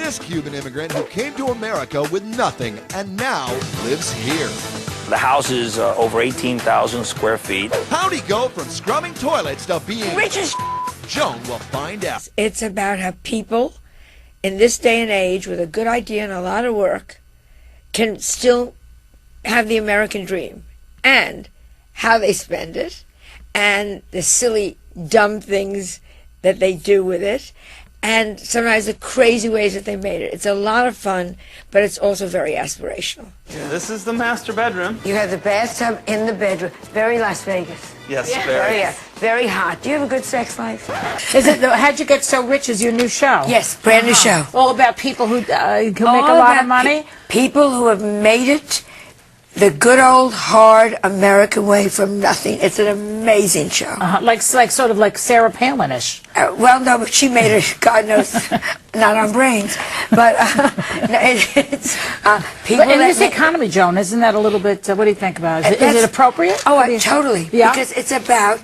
this Cuban immigrant who came to America with nothing and now lives here. The house is over 18,000 square feet. How'd he go from scrubbing toilets to being rich as Joan will find out. It's about how people in this day and age with a good idea and a lot of work can still have the American dream, and how they spend it, and the silly, dumb things that they do with it, and sometimes the crazy ways that they made it. It's a lot of fun, but it's also very aspirational. Yeah, this is the master bedroom. You have the bathtub in the bedroom. Very Las Vegas. Yes, Very, very hot. Do you have a good sex life? Is it How'd You Get So Rich is your new show? Yes, brand new show. All about people who make a lot of money? People who have made it the good old hard American way from nothing. It's an amazing show. Like sort of like Sarah Palin-ish. Well, no, but she made it, God knows, not on brains. But it's people. But in this economy, Joan, isn't that a little bit? What do you think about it? Is it appropriate? Oh, totally. Yeah. Because it's about.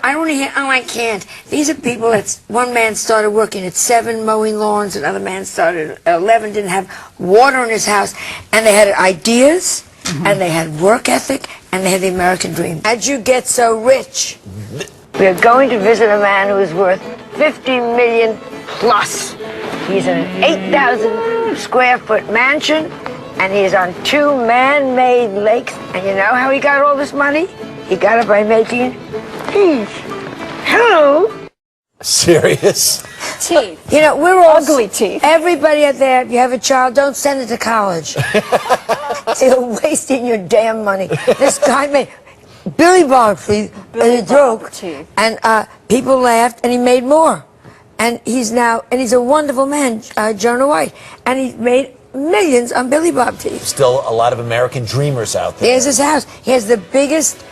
I don't hear. Oh, I can't. These are people. One man started working at 7 mowing lawns. Another man started at 11. Didn't have water in his house, and they had ideas. And they had work ethic, and they had the American dream. How'd you get so rich? We're going to visit a man who is worth $50 million plus. He's in an 8,000 square foot mansion, and he's on 2 man-made lakes. And you know how he got all this money? He got it by making teeth. Hello? Serious? Teeth. You know, we're all ugly teeth. Everybody out there, if you have a child, don't send it to college. You're wasting your damn money. This guy made Billy Bob teeth as a joke, and people laughed, and he made more. And he's a wonderful man, Jonah White, and he made millions on Billy Bob teeth. Still a lot of American dreamers out there. There's his house. He has the biggest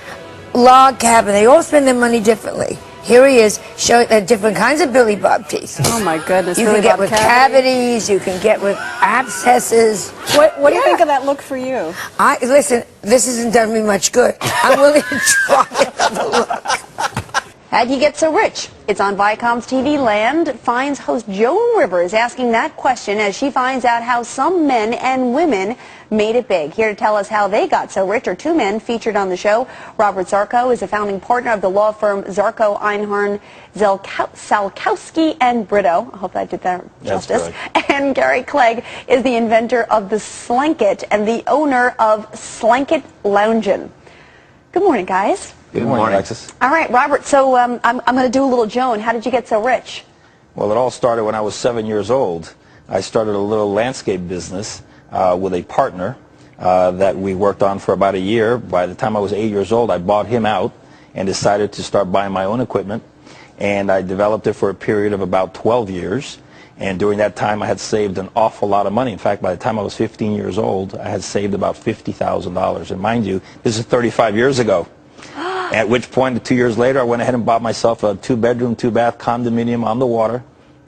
log cabin. They all spend their money differently. Here he is showing different kinds of Billy Bob teeth. Oh my goodness! You Billy can get Bob with cavities. You can get with abscesses. What do you think of that look for you? Listen. This hasn't done me much good. I'm willing to try another look. How'd you get so rich? It's on Viacom's TV Land. Finds host Joan Rivers asking that question as she finds out how some men and women made it big. Here to tell us how they got so rich are 2 men featured on the show. Robert Zarco is a founding partner of the law firm Zarco, Einhorn, Salkowski, and Brito. I hope I did that justice. And Gary Clegg is the inventor of the Slanket and the owner of Slanket Loungin'. Good morning, guys. Good morning, Alexis. All right, Robert, so I'm going to do a little Joan. How did you get so rich? Well, it all started when I was 7 years old. I started a little landscape business with a partner that we worked on for about a year. By the time I was 8 years old, I bought him out and decided to start buying my own equipment. And I developed it for a period of about 12 years. And during that time, I had saved an awful lot of money. In fact, by the time I was 15 years old, I had saved about $50,000. And mind you, this is 35 years ago. At which point, 2 years later, I went ahead and bought myself a 2-bedroom, 2-bath condominium on the water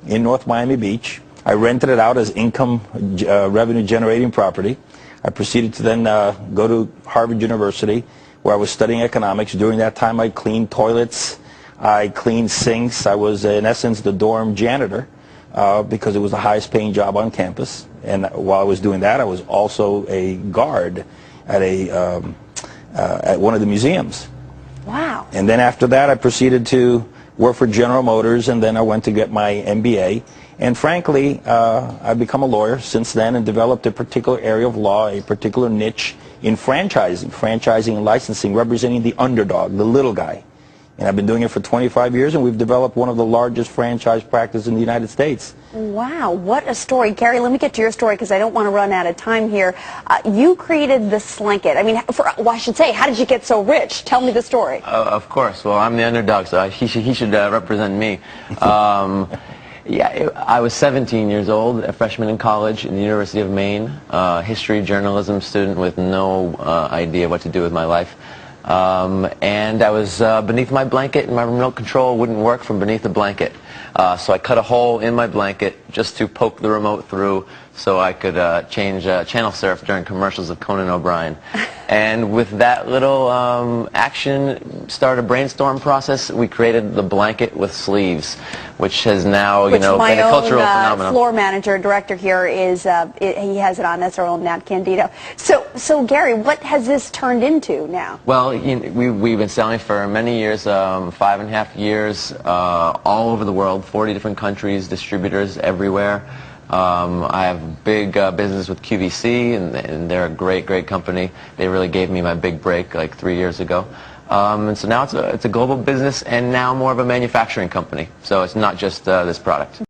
in North Miami Beach. I rented it out as income revenue-generating property. I proceeded to then go to Harvard University, where I was studying economics. During that time, I cleaned toilets, I cleaned sinks. I was, in essence, the dorm janitor because it was the highest-paying job on campus. And while I was doing that, I was also a guard at one of the museums. Wow. And then after that, I proceeded to work for General Motors, and then I went to get my MBA. And frankly, I've become a lawyer since then and developed a particular area of law, a particular niche in franchising and licensing, representing the underdog, the little guy. And I've been doing it for 25 years, and we've developed one of the largest franchise practices in the United States. Wow, what a story. Gary, let me get to your story because I don't want to run out of time here. You created the Slanket. I mean, well, I should say, how did you get so rich? Tell me the story. Of course. Well, I'm the underdog, so he should represent me. Yeah, I was 17 years old, a freshman in college in the University of Maine, history journalism student with no idea what to do with my life. And I was beneath my blanket, and my remote control wouldn't work from beneath the blanket. So I cut a hole in my blanket just to poke the remote through so I could change channel surf during commercials of Conan O'Brien. And with that little action, started a brainstorm process. We created the blanket with sleeves, which has now, been a cultural phenomenon. My floor manager, director here, is he has it on. That's our old Nat Candido. So Gary, what has this turned into now? Well, we've been selling for many years, 5.5 years, all over the world, 40 different countries, distributors everywhere. I have big business with QVC, and they're a great company. They really gave me my big break like 3 years ago. And so now it's a global business, and now more of a manufacturing company. So it's not just this product.